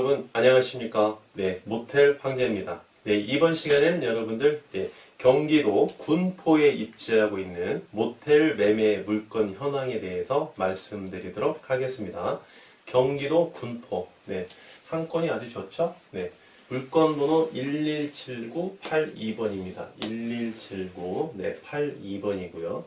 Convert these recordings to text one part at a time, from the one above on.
여러분 안녕하십니까? 네, 모텔 황제입니다. 네, 이번 시간에는 여러분들 경기도 군포에 입지하고 있는 모텔 매매 물건 현황에 대해서 말씀드리도록 하겠습니다. 경기도 군포, 네, 상권이 아주 좋죠? 네, 물건 번호 117982번입니다. 1179, 네, 82번이고요.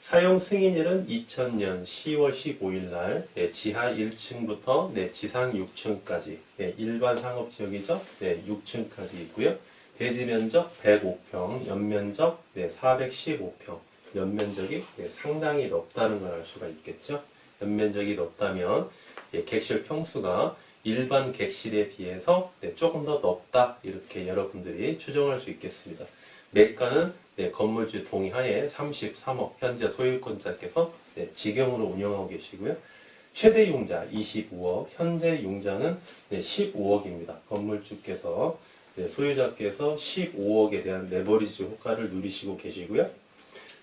사용 승인일은 2000년 10월 15일 날 지하 1층부터 지상 6층까지 일반 상업지역이죠. 6층까지 있고요. 대지 면적 105평, 연면적 415평, 연면적이 상당히 넓다는 걸 알 수가 있겠죠. 연면적이 넓다면 객실 평수가 일반 객실에 비해서 조금 더 넓다, 이렇게 여러분들이 추정할 수 있겠습니다. 매가는 건물주 동의하에 33억, 현재 소유권자께서 직영으로 운영하고 계시고요. 최대 융자 25억, 현재 융자는 15억입니다. 건물주께서, 소유자께서 15억에 대한 레버리지 효과를 누리시고 계시고요.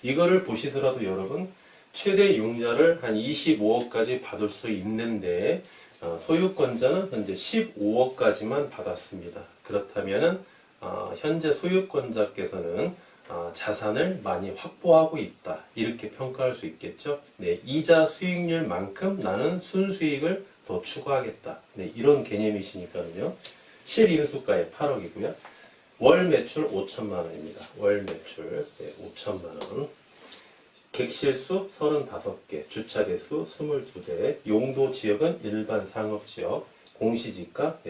이거를 보시더라도 여러분, 최대 융자를 한 25억까지 받을 수 있는데, 소유권자는 현재 15억까지만 받았습니다. 그렇다면은 현재 소유권자께서는 자산을 많이 확보하고 있다, 이렇게 평가할 수 있겠죠. 이자 수익률만큼 나는 순수익을 더 추구하겠다, 이런 개념이시니까요. 실인수가에 8억이고요. 월 매출 5천만 원입니다. 월 매출 5천만 원. 객실수 35개, 주차대수 22대, 용도 지역은 일반 상업지역, 공시지가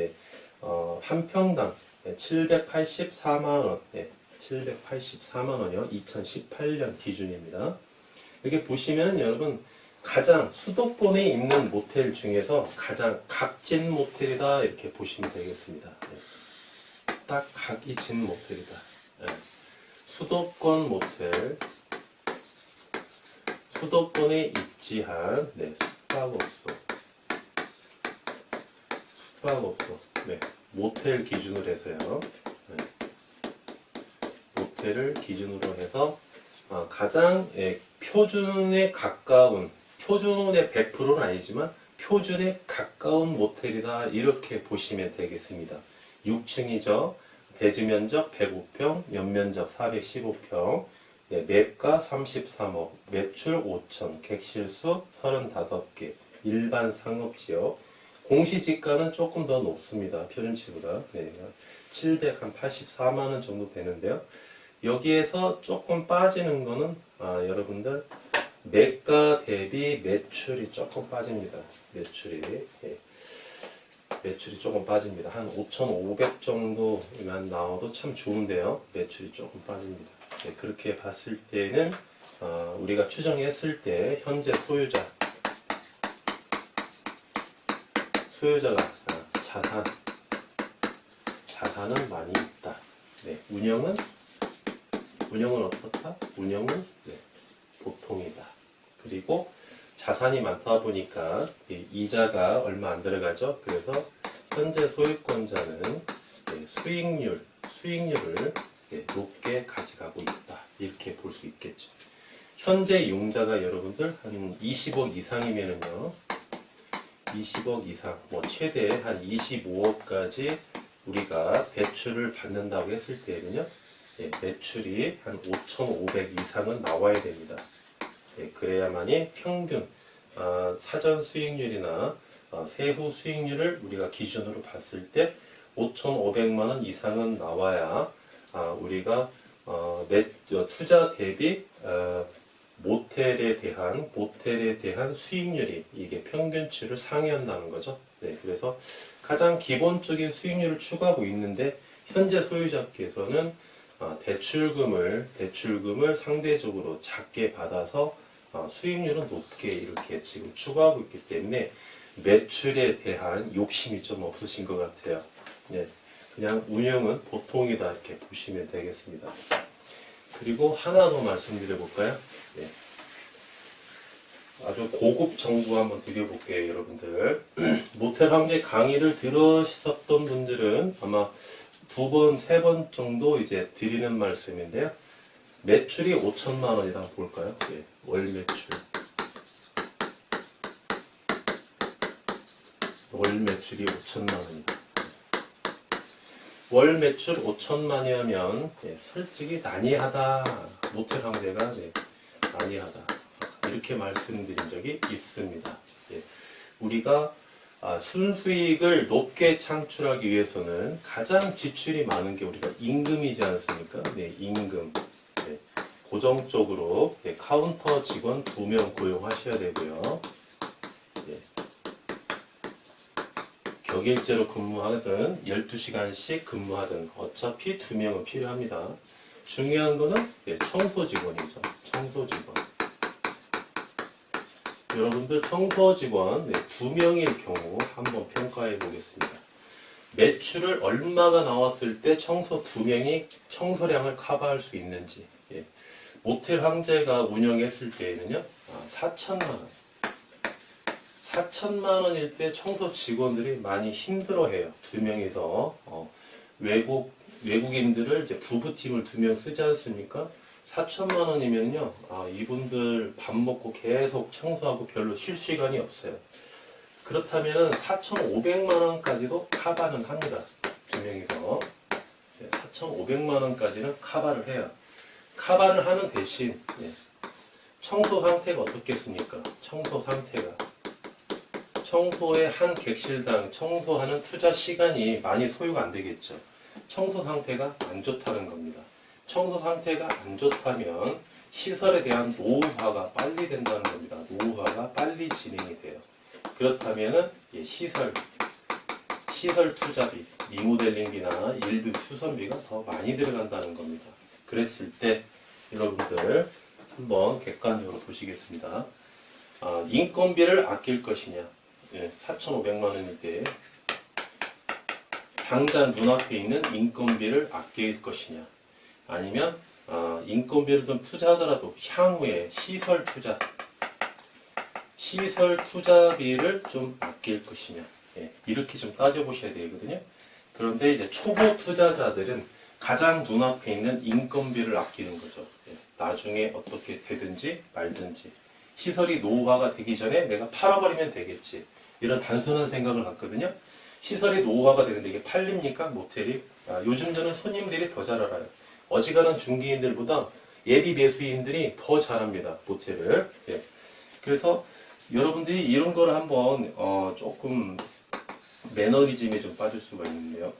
한 평당 784만원, 784만원이요. 2018년 기준입니다. 여기 보시면 여러분, 가장 수도권에 있는 모텔 중에서 가장 각진 모텔이다, 이렇게 보시면 되겠습니다. 딱 각이 진 모텔이다. 수도권 모텔, 수도권에 입지한 숙박업소, 모텔 기준으로 해서요. 모텔을 기준으로 해서 가장 표준에 가까운, 표준의 100%는 아니지만 표준에 가까운 모텔이다, 이렇게 보시면 되겠습니다. 6층이죠. 대지 면적 105평, 연면적 415평, 매가 33억, 매출 5천, 객실수 35개, 일반 상업지역, 공시지가는 조금 더 높습니다. 표준치보다. 784만원 정도 되는데요. 여기에서 조금 빠지는 거는 여러분들 매가 대비 매출이 조금 빠집니다. 매출이 조금 빠집니다. 한 5,500 정도만 나와도 참 좋은데요. 매출이 조금 빠집니다. 그렇게 봤을 때는 우리가 추정했을 때 현재 소유자가 자산은 많이 있다. 운영은 어떻다? 운영은 보통이다. 그리고 자산이 많다 보니까 이자가 얼마 안 들어가죠. 그래서 현재 소유권자는 수익률을 높게 가져가고 있다, 이렇게 볼 수 있겠죠. 현재 융자가 여러분들 한 20억 이상이면은요, 20억 이상, 최대 한 25억까지 우리가 배출을 받는다고 했을 때는요, 매출이 한 5,500 이상은 나와야 됩니다. 그래야만이 평균 사전 수익률이나 세후 수익률을 우리가 기준으로 봤을 때 5,500만원 이상은 나와야 우리가 투자 대비 모텔에 대한 수익률이 이게 평균치를 상회한다는 거죠. 그래서 가장 기본적인 수익률을 추구하고 있는데, 현재 소유자께서는 대출금을 상대적으로 작게 받아서 수익률은 높게 이렇게 지금 추구하고 있기 때문에 매출에 대한 욕심이 좀 없으신 것 같아요. 그냥 운영은 보통이다, 이렇게 보시면 되겠습니다. 그리고 하나 더 말씀드려 볼까요? 아주 고급 정보 한번 드려볼게요, 여러분들. 모텔 황제 강의를 들으셨던 분들은 아마 2번, 3번 정도 이제 드리는 말씀인데요. 매출이 5천만 원이다 볼까요? 월 매출. 월 매출이 5천만 원입니다. 월 매출 5천만이면 솔직히 난이하다. 모텔 황제가 난이하다. 이렇게 말씀드린 적이 있습니다. 우리가 순수익을 높게 창출하기 위해서는 가장 지출이 많은 게 우리가 임금이지 않습니까? 임금. 고정적으로 카운터 직원 2명 고용하셔야 되고요. 격일제로 근무하든 12시간씩 근무하든 어차피 2명은 필요합니다. 중요한 거는 청소 직원이죠. 청소 직원. 여러분들 청소 직원 2명일 경우 한번 평가해 보겠습니다. 매출을 얼마가 나왔을 때 청소 2명이 청소량을 커버할 수 있는지. 모텔 황제가 운영했을 때에는요, 4천만 원. 4천만 원일 때 청소 직원들이 많이 힘들어해요. 2명이서 외국인들을 이제 부부팀을 2명 쓰지 않습니까? 4천만 원이면요, 이분들 밥 먹고 계속 청소하고 별로 쉴 시간이 없어요. 그렇다면 4,500만 원까지도 커버는 합니다. 2명이서 4,500만 원까지는 커버를 해요. 커버를 하는 대신 청소 상태가 어떻겠습니까? 청소 상태가 청소의 한 객실당 청소하는 투자 시간이 많이 소요가 안 되겠죠. 청소 상태가 안 좋다는 겁니다. 청소 상태가 안 좋다면 시설에 대한 노후화가 빨리 된다는 겁니다. 노후화가 빨리 진행이 돼요. 그렇다면 시설 투자비, 리모델링비나 일부 수선비가 더 많이 들어간다는 겁니다. 그랬을 때 여러분들 한번 객관적으로 보시겠습니다. 인건비를 아낄 것이냐, 4,500만 원일 때 당장 눈앞에 있는 인건비를 아낄 것이냐, 아니면 인건비를 좀 투자하더라도 향후에 시설 투자비를 좀 아낄 것이냐, 이렇게 좀 따져보셔야 되거든요. 그런데 이제 초보 투자자들은 가장 눈앞에 있는 인건비를 아끼는 거죠. 나중에 어떻게 되든지 말든지 시설이 노후화가 되기 전에 내가 팔아버리면 되겠지, 이런 단순한 생각을 갖거든요. 시설이 노후화가 되는데 이게 팔립니까? 모텔이? 요즘 저는 손님들이 더 잘 알아요. 어지간한 중개인들보다 예비 매수인들이 더 잘합니다. 모텔을. 그래서 여러분들이 이런 걸 한번 조금 매너리즘에 좀 빠질 수가 있는데요.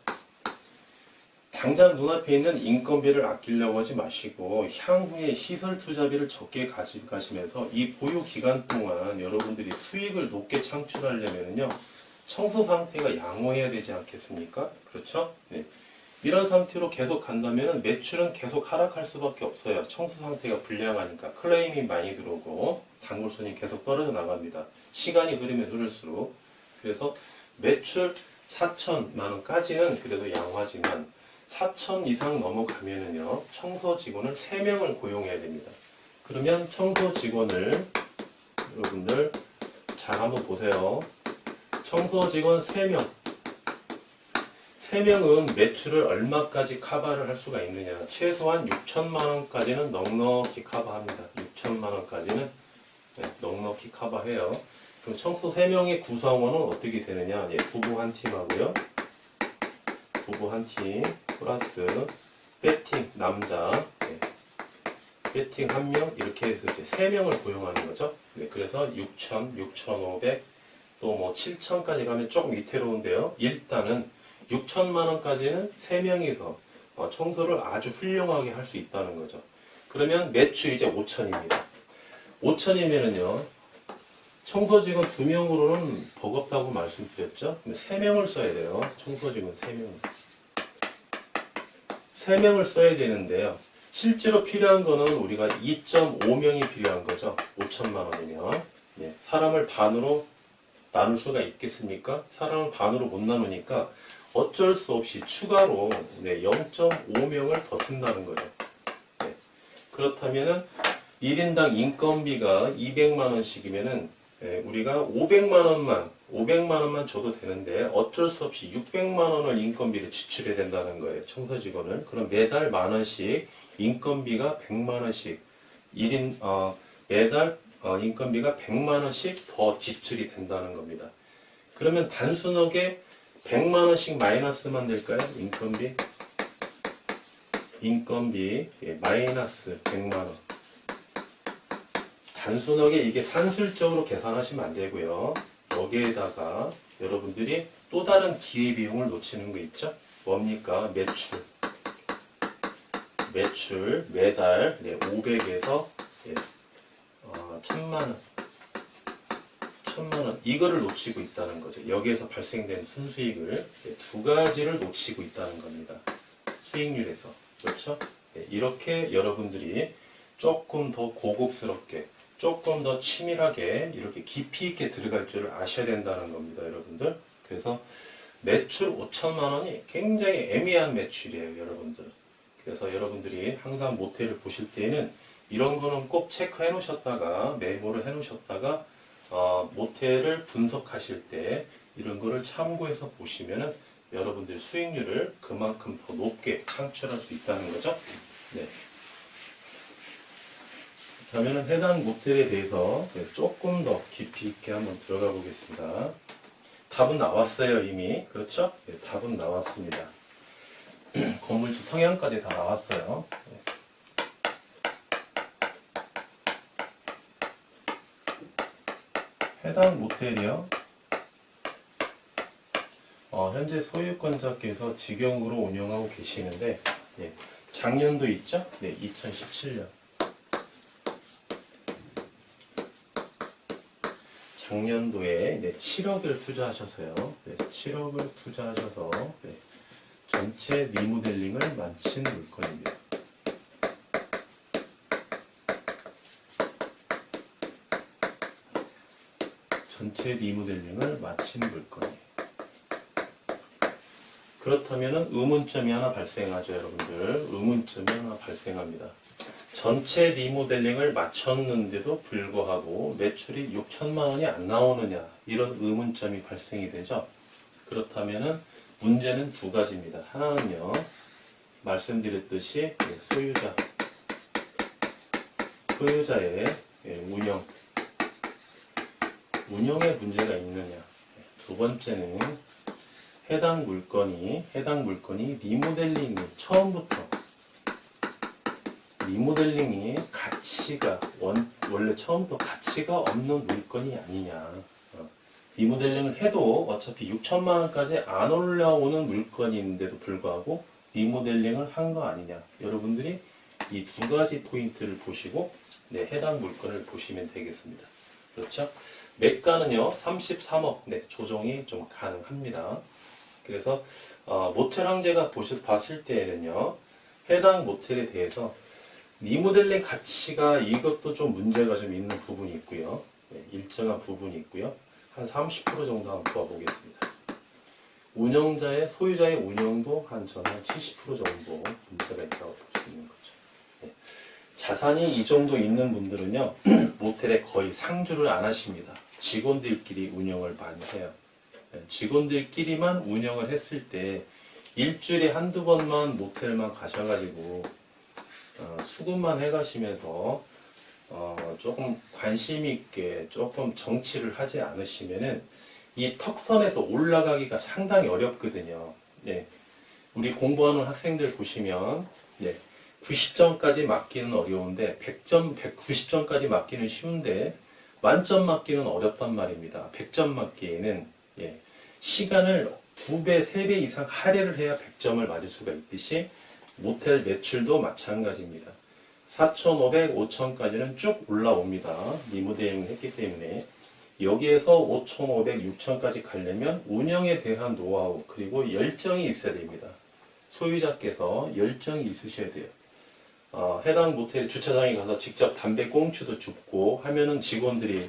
당장 눈앞에 있는 인건비를 아끼려고 하지 마시고 향후에 시설 투자비를 적게 가지면서 이 보유 기간 동안 여러분들이 수익을 높게 창출하려면요, 청소 상태가 양호해야 되지 않겠습니까? 그렇죠? 이런 상태로 계속 간다면 매출은 계속 하락할 수밖에 없어요. 청소 상태가 불량하니까 클레임이 많이 들어오고 단골 손이 계속 떨어져 나갑니다. 시간이 흐르면 흐를수록. 그래서 매출 4천만 원까지는 그래도 양호하지만 4천 이상 넘어가면은요, 청소 직원을 3명을 고용해야 됩니다. 그러면 청소 직원을 여러분들 잘 한번 보세요. 청소 직원 3명. 3명은 매출을 얼마까지 커버를 할 수가 있느냐. 최소한 6천만 원까지는 넉넉히 커버합니다. 6천만 원까지는 넉넉히 커버해요. 그럼 청소 3명의 구성원은 어떻게 되느냐. 부부 한 팀하고요. 부부 한 팀 플러스 배팅 남자 배팅 1명 이렇게 해서 이제 3명을 고용하는 거죠. 그래서 6천, 6,500 또 뭐 7천까지 가면 조금 위태로운데요. 일단은 6천만 원까지는 3명이서 청소를 아주 훌륭하게 할 수 있다는 거죠. 그러면 매출 이제 5천입니다. 5천이면은요, 청소직원 2명으로는 버겁다고 말씀드렸죠. 근데 3명을 써야 돼요. 청소직원 3명. 3명을 써야 되는데요. 실제로 필요한 거는 우리가 2.5명이 필요한 거죠. 5천만 원이면. 사람을 반으로 나눌 수가 있겠습니까? 사람을 반으로 못 나누니까 어쩔 수 없이 추가로 0.5명을 더 쓴다는 거죠. 그렇다면은 1인당 인건비가 200만 원씩이면은 우리가 500만 원만 줘도 되는데 어쩔 수 없이 600만 원을 인건비를 지출해야 된다는 거예요. 청소 직원을. 그럼 매달 1만 원씩 인건비가 100만 원씩 매달 인건비가 100만 원씩 더 지출이 된다는 겁니다. 그러면 단순하게 100만 원씩 마이너스만 될까요? 인건비 예, 마이너스 100만 원. 단순하게 이게 산술적으로 계산하시면 안 되고요. 여기에다가 여러분들이 또 다른 기회비용을 놓치는 거 있죠? 뭡니까? 매출 매달 500에서 1000만 원. 1000만 원 이거를 놓치고 있다는 거죠. 여기에서 발생된 순수익을 두 가지를 놓치고 있다는 겁니다. 수익률에서. 그렇죠? 이렇게 여러분들이 조금 더 고급스럽게 조금 더 치밀하게 이렇게 깊이 있게 들어갈 줄을 아셔야 된다는 겁니다, 여러분들. 그래서 매출 5천만 원이 굉장히 애매한 매출이에요, 여러분들. 그래서 여러분들이 항상 모텔을 보실 때에는 이런 거는 꼭 체크해 놓으셨다가 메모를 해 놓으셨다가 모텔을 분석하실 때 이런 거를 참고해서 보시면은 여러분들 수익률을 그만큼 더 높게 창출할 수 있다는 거죠. 네. 그러면 해당 모텔에 대해서 조금 더 깊이 있게 한번 들어가 보겠습니다. 답은 나왔어요, 이미. 그렇죠? 네, 답은 나왔습니다. 건물주 성향까지 다 나왔어요. 네. 해당 모텔이요. 현재 소유권자께서 직영으로 운영하고 계시는데, 네, 작년도 있죠? 네, 2017년. 작년도에 7억을 투자하셔서요. 7억을 투자하셔서 전체 리모델링을 마친 물건입니다. 전체 리모델링을 마친 물건이에요. 그렇다면 의문점이 하나 발생하죠, 여러분들. 의문점이 하나 발생합니다. 전체 리모델링을 마쳤는데도 불구하고 매출이 6천만 원이 안 나오느냐, 이런 의문점이 발생이 되죠. 그렇다면 문제는 두 가지입니다. 하나는요, 말씀드렸듯이 소유자의 운영에 문제가 있느냐. 두 번째는 해당 물건이 리모델링이 처음부터 가치가 원래 처음부터 가치가 없는 물건이 아니냐. 리모델링을 해도 어차피 6천만 원까지 안 올라오는 물건인데도 불구하고 리모델링을 한 거 아니냐. 여러분들이 이 두 가지 포인트를 보시고 해당 물건을 보시면 되겠습니다. 그렇죠? 매가는요 33억 조정이 좀 가능합니다. 그래서 모텔 황제가 봤을 때에는요, 해당 모텔에 대해서 리모델링 가치가 이것도 좀 문제가 좀 있는 부분이 있고요. 일정한 부분이 있고요. 한 30% 정도 한번 보아보겠습니다. 소유자의 운영도 한 70% 정도 문제가 있다고 볼 수 있는 거죠. 자산이 이 정도 있는 분들은요, 모텔에 거의 상주를 안 하십니다. 직원들끼리 운영을 많이 해요. 직원들끼리만 운영을 했을 때 일주일에 한두 번만 모텔만 가셔가지고 수급만 해가시면서 조금 관심 있게 조금 정치를 하지 않으시면은 이 턱선에서 올라가기가 상당히 어렵거든요. 우리 공부하는 학생들 보시면 90점까지 맞기는 어려운데 100점, 190점까지 맞기는 쉬운데 만점 맞기는 어렵단 말입니다. 100점 맞기에는 시간을 2배, 3배 이상 할애를 해야 100점을 맞을 수가 있듯이 모텔 매출도 마찬가지입니다. 4,500, 5,000까지는 쭉 올라옵니다. 리모델링을 했기 때문에 여기에서 5,500, 6,000까지 가려면 운영에 대한 노하우 그리고 열정이 있어야 됩니다. 소유자께서 열정이 있으셔야 돼요. 해당 모텔 주차장에 가서 직접 담배 꽁초도 줍고 하면은 직원들이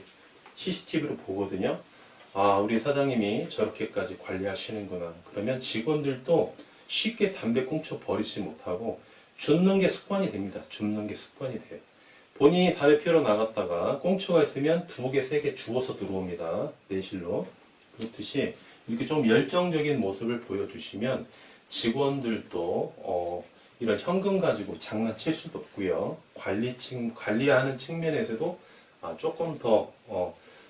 CCTV로 보거든요. 우리 사장님이 저렇게까지 관리하시는구나. 그러면 직원들도 쉽게 담배 꽁초 버리지 못하고 줍는 게 습관이 됩니다. 줍는 게 습관이 돼요. 본인이 담배 피우러 나갔다가 꽁초가 있으면 2개, 3개 주워서 들어옵니다. 내실로. 그렇듯이 이렇게 좀 열정적인 모습을 보여주시면 직원들도 이런 현금 가지고 장난칠 수도 없고요. 관리하는 측면에서도 조금 더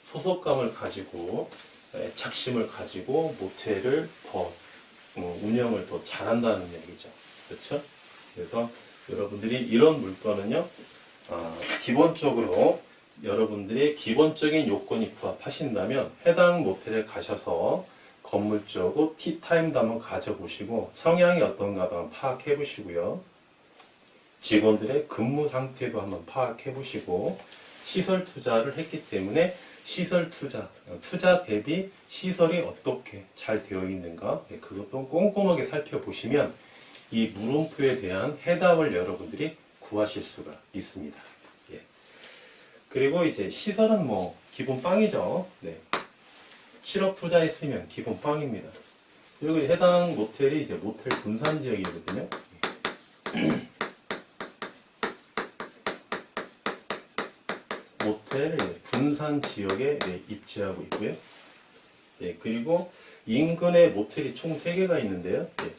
소속감을 가지고 애착심을 가지고 모텔을 더 운영을 더 잘한다는 얘기죠. 그렇죠? 그래서 여러분들이 이런 물건은요, 기본적으로 여러분들이 기본적인 요건이 부합하신다면 해당 모텔에 가셔서 건물주하고 티타임도 한번 가져보시고 성향이 어떤가 한번 파악해 보시고요. 직원들의 근무 상태도 한번 파악해 보시고 시설 투자를 했기 때문에 시설 투자 대비 시설이 어떻게 잘 되어 있는가 그것도 꼼꼼하게 살펴보시면 이 물음표에 대한 해답을 여러분들이 구하실 수가 있습니다. 예. 그리고 이제 시설은 뭐 기본 빵이죠. 네. 7억 투자했으면 기본 빵입니다. 그리고 해당 모텔이 이제 모텔 분산 지역이거든요. 모텔 분산 지역에 입지하고 있고요. 예, 그리고 인근에 모텔이 총 3개가 있는데요. 예.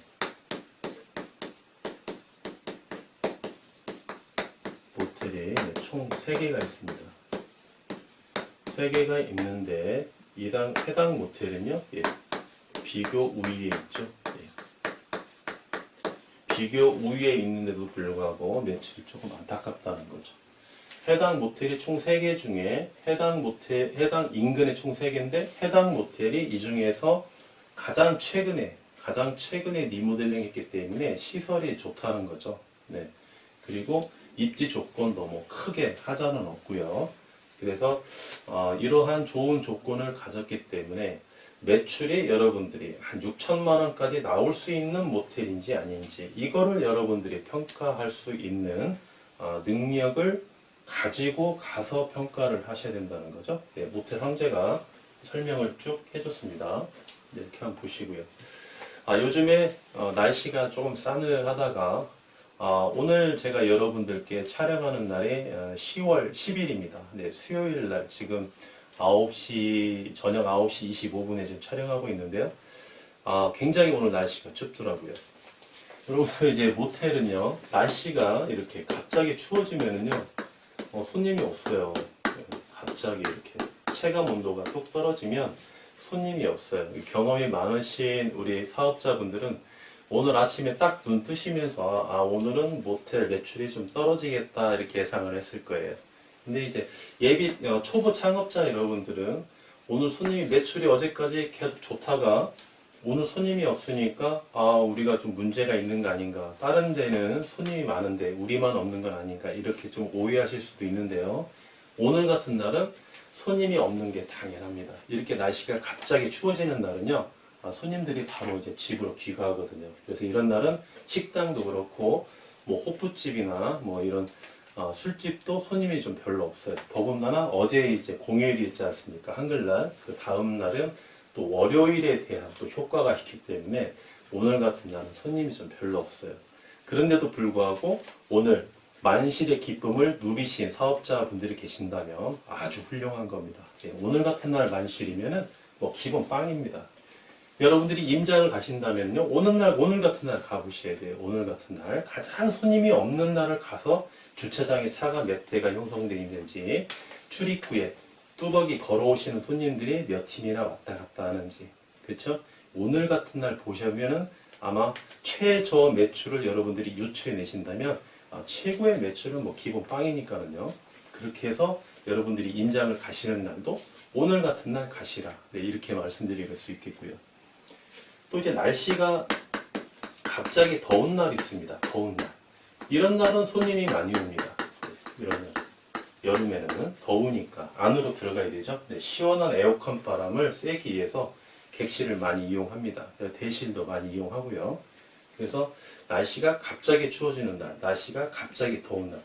모텔이 총 3개가 있습니다. 3개가 있는데 해당 모텔은요, 예, 비교 우위에 있죠. 예. 비교 우위에 있는데도 불구하고 매출이 조금 안타깝다는 거죠. 해당 모텔이 총 3개 중에 해당 인근에 총 3개인데 해당 모텔이 이 중에서 가장 최근에 리모델링 했기 때문에 시설이 좋다는 거죠. 네. 그리고 입지 조건도 뭐 크게 하자는 없고요. 그래서 이러한 좋은 조건을 가졌기 때문에 매출이 여러분들이 한 6천만 원까지 나올 수 있는 모텔인지 아닌지 이거를 여러분들이 평가할 수 있는 능력을 가지고 가서 평가를 하셔야 된다는 거죠. 네, 모텔 황제가 설명을 쭉 해줬습니다. 이렇게 한번 보시고요. 요즘에 날씨가 조금 싸늘하다가 오늘 제가 여러분들께 촬영하는 날이 10월 10일입니다. 네, 수요일 날 지금 저녁 9시 25분에 지금 촬영하고 있는데요. 굉장히 오늘 날씨가 춥더라고요. 여러분들 이제 모텔은요, 날씨가 이렇게 갑자기 추워지면은요, 손님이 없어요. 갑자기 이렇게 체감 온도가 뚝 떨어지면 손님이 없어요. 경험이 많으신 우리 사업자분들은 오늘 아침에 딱 눈 뜨시면서 오늘은 모텔 매출이 좀 떨어지겠다 이렇게 예상을 했을 거예요. 근데 이제 초보 창업자 여러분들은 오늘 손님이 매출이 어제까지 계속 좋다가 오늘 손님이 없으니까 우리가 좀 문제가 있는 거 아닌가, 다른 데는 손님이 많은데 우리만 없는 건 아닌가 이렇게 좀 오해하실 수도 있는데요. 오늘 같은 날은 손님이 없는 게 당연합니다. 이렇게 날씨가 갑자기 추워지는 날은요, 손님들이 바로 이제 집으로 귀가하거든요. 그래서 이런 날은 식당도 그렇고 뭐 호프집이나 뭐 이런 술집도 손님이 좀 별로 없어요. 더군다나 어제 이제 공휴일이 있지 않습니까? 한글날. 그 다음 날은 또 월요일에 대한 또 효과가 있기 때문에 오늘 같은 날은 손님이 좀 별로 없어요. 그런데도 불구하고 오늘 만실의 기쁨을 누리신 사업자분들이 계신다면 아주 훌륭한 겁니다. 오늘 같은 날 만실이면은 뭐 기본 빵입니다. 여러분들이 임장을 가신다면요, 오늘 같은 날 가보셔야 돼요. 오늘 같은 날 가장 손님이 없는 날을 가서 주차장에 차가 몇 대가 형성되어 있는지, 출입구에 뚜벅이 걸어오시는 손님들이 몇 팀이나 왔다 갔다 하는지, 그렇죠? 오늘 같은 날 보시면은 아마 최저 매출을 여러분들이 유추해 내신다면 최고의 매출은 뭐 기본 빵이니까는요. 그렇게 해서 여러분들이 임장을 가시는 날도 오늘 같은 날 가시라. 네, 이렇게 말씀드릴 수 있겠고요. 또 이제 날씨가 갑자기 더운 날이 있습니다. 더운 날. 이런 날은 손님이 많이 옵니다. 이런 날. 여름에는 더우니까 안으로 들어가야 되죠. 네, 시원한 에어컨 바람을 쐬기 위해서 객실을 많이 이용합니다. 대실도 많이 이용하고요. 그래서 날씨가 갑자기 추워지는 날, 날씨가 갑자기 더운 날,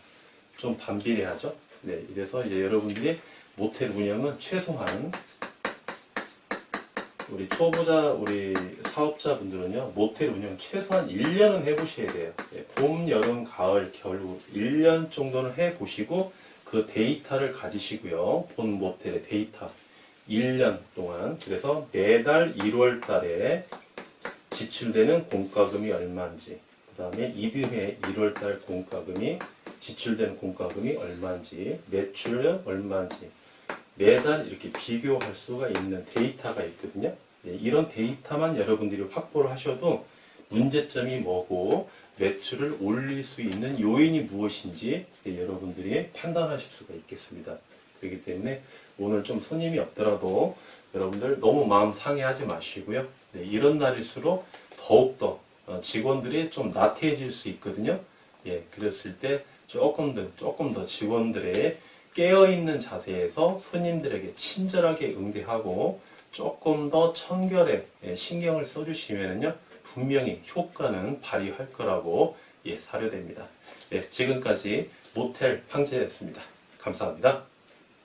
좀 반비례하죠. 네, 이래서 이제 여러분들이 모텔 운영은 최소한 우리 초보자 우리 사업자분들은요, 모텔 운영 최소한 1년은 해보셔야 돼요. 네, 봄, 여름, 가을, 겨울 1년 정도는 해보시고 그 데이터를 가지시고요. 본 모텔의 데이터 1년 동안. 그래서 매달 1월 달에 지출되는 공과금이 얼마인지, 그 다음에 이듬해 1월 달 공과금이 지출되는 공과금이 얼마인지, 매출은 얼마인지, 매달 이렇게 비교할 수가 있는 데이터가 있거든요. 이런 데이터만 여러분들이 확보를 하셔도 문제점이 뭐고 매출을 올릴 수 있는 요인이 무엇인지 여러분들이 판단하실 수가 있겠습니다. 그렇기 때문에 오늘 좀 손님이 없더라도 여러분들 너무 마음 상해하지 마시고요. 이런 날일수록 더욱더 직원들이 좀 나태해질 수 있거든요. 그랬을 때 조금 더 직원들의 깨어있는 자세에서 손님들에게 친절하게 응대하고 조금 더 청결에 신경을 써주시면요 분명히 효과는 발휘할 거라고 사료됩니다. 지금까지 모텔 황제였습니다. 감사합니다.